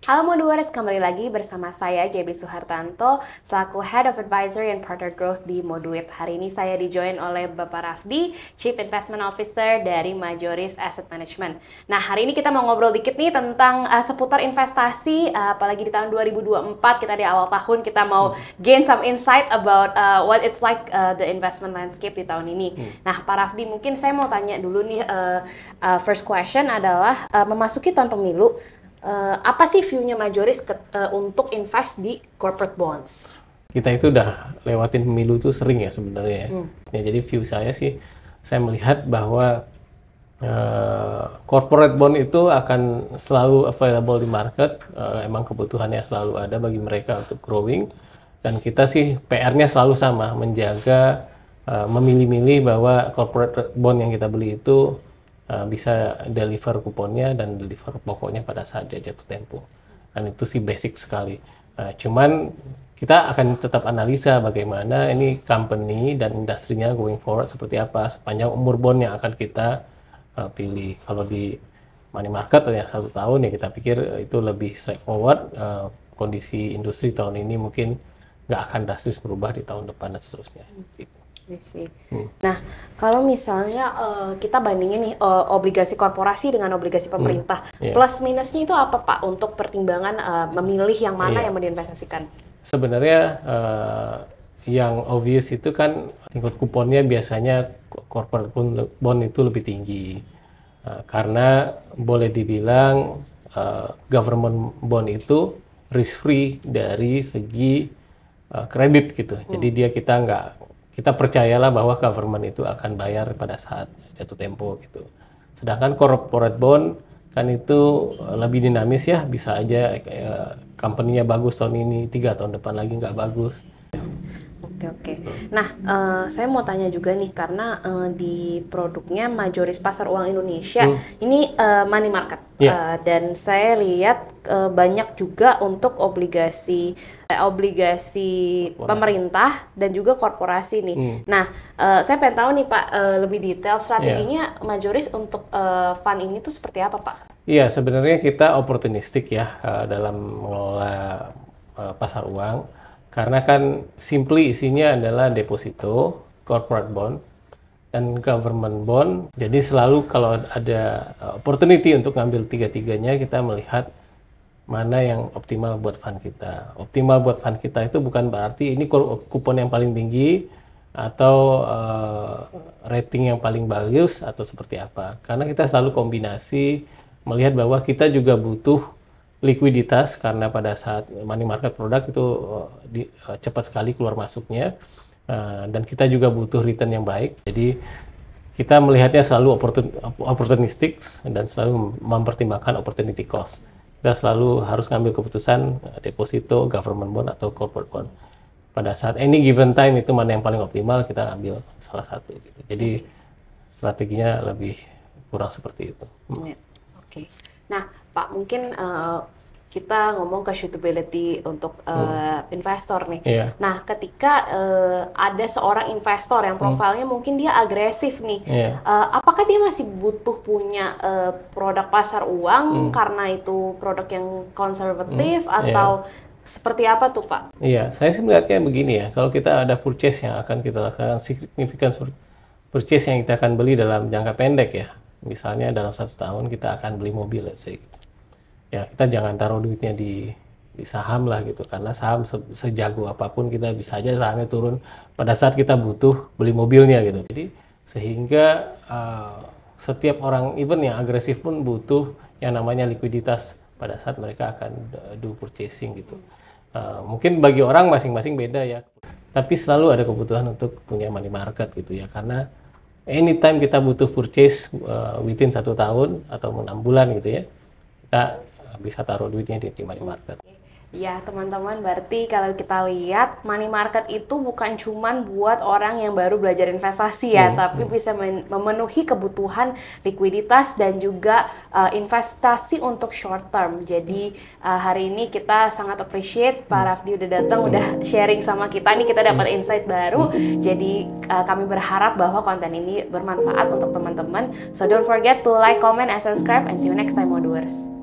Halo Moduers, kembali lagi bersama saya Gaby Suhartanto selaku Head of Advisory and Partner Growth di Moduit. Hari ini saya dijoin oleh Bapak Rafdi, Chief Investment Officer dari Majoris Asset Management. Nah, hari ini kita mau ngobrol dikit nih tentang seputar investasi, apalagi di tahun 2024, kita di awal tahun kita mau gain some insight about what it's like the investment landscape di tahun ini. Nah, Pak Rafdi, mungkin saya mau tanya dulu nih, first question adalah memasuki tahun pemilu, apa sih view-nya Majoris untuk invest di corporate bonds? Kita itu udah lewatin pemilu itu sering ya sebenarnya. Ya, jadi view saya sih, saya melihat bahwa corporate bond itu akan selalu available di market. Emang kebutuhannya selalu ada bagi mereka untuk growing. Dan kita sih PR-nya selalu sama, menjaga, memilih-milih bahwa corporate bond yang kita beli itu bisa deliver kuponnya dan deliver pokoknya pada saat dia jatuh tempo. Dan itu sih basic sekali. Cuman kita akan tetap analisa bagaimana ini company dan industrinya going forward seperti apa sepanjang umur bond yang akan kita pilih. Kalau di money market yang 1 tahun ya kita pikir itu lebih straightforward. Kondisi industri tahun ini mungkin nggak akan drastis berubah di tahun depan dan seterusnya. Gitu. Nah, kalau misalnya kita bandingin nih obligasi korporasi dengan obligasi pemerintah, plus minusnya itu apa Pak untuk pertimbangan memilih yang mana yang mau diinvestasikan? Sebenarnya yang obvious itu kan tingkat kuponnya biasanya corporate bond itu lebih tinggi karena boleh dibilang government bond itu risk free dari segi kredit gitu. Jadi kita percayalah bahwa government itu akan bayar pada saat jatuh tempo gitu. Sedangkan corporate bond kan itu lebih dinamis ya, bisa aja company-nya bagus tahun ini, 3 tahun depan lagi nggak bagus. Oke. Nah, saya mau tanya juga nih, karena di produknya Majoris Pasar Uang Indonesia, ini money market. Dan saya lihat banyak juga untuk obligasi pemerintah dan juga korporasi nih. Nah, saya pengen tahu nih Pak, lebih detail strateginya Majoris untuk fund ini tuh seperti apa Pak? Iya, sebenarnya kita opportunistic ya dalam mengelola pasar uang. Karena kan simply isinya adalah deposito, corporate bond, dan government bond. Jadi selalu kalau ada opportunity untuk ngambil tiga-tiganya, kita melihat mana yang optimal buat fund kita. Optimal buat fund kita itu bukan berarti ini kupon yang paling tinggi atau rating yang paling bagus atau seperti apa. Karena kita selalu kombinasi melihat bahwa kita juga butuh likuiditas karena pada saat money market produk itu cepat sekali keluar masuknya dan kita juga butuh return yang baik. Jadi kita melihatnya selalu opportunistic dan selalu mempertimbangkan opportunity cost. Kita selalu harus ngambil keputusan deposito, government bond atau corporate bond. Pada saat any given time itu mana yang paling optimal, kita ambil salah satu. Gitu. Jadi strateginya lebih kurang seperti itu. Oke. Nah, Pak, mungkin kita ngomong ke suitability untuk investor nih. Nah, ketika ada seorang investor yang profilnya mungkin dia agresif nih, apakah dia masih butuh punya produk pasar uang karena itu produk yang konservatif atau seperti apa tuh Pak? Iya, saya sih melihatnya begini ya, kalau kita ada purchase yang akan kita lakukan, significant purchase yang kita akan beli dalam jangka pendek ya, misalnya dalam 1 tahun kita akan beli mobil, let's say. Ya, kita jangan taruh duitnya di saham lah gitu, karena saham sejago apapun kita bisa aja sahamnya turun pada saat kita butuh beli mobilnya gitu. Jadi sehingga setiap orang even yang agresif pun butuh yang namanya likuiditas pada saat mereka akan do purchasing gitu. Mungkin bagi orang masing-masing beda ya, tapi selalu ada kebutuhan untuk punya money market gitu ya, karena anytime kita butuh purchase within 1 tahun atau 6 bulan gitu ya, kita bisa taruh duitnya di money market. Ya teman-teman, berarti kalau kita lihat money market itu bukan cuman buat orang yang baru belajar investasi ya, tapi bisa memenuhi kebutuhan likuiditas dan juga investasi untuk short term. Jadi hari ini kita sangat appreciate Pak Rafdi udah datang, udah sharing sama kita nih, kita dapat insight baru. Jadi kami berharap bahwa konten ini bermanfaat untuk teman-teman. So don't forget to like, comment, and subscribe, and see you next time, Moduers.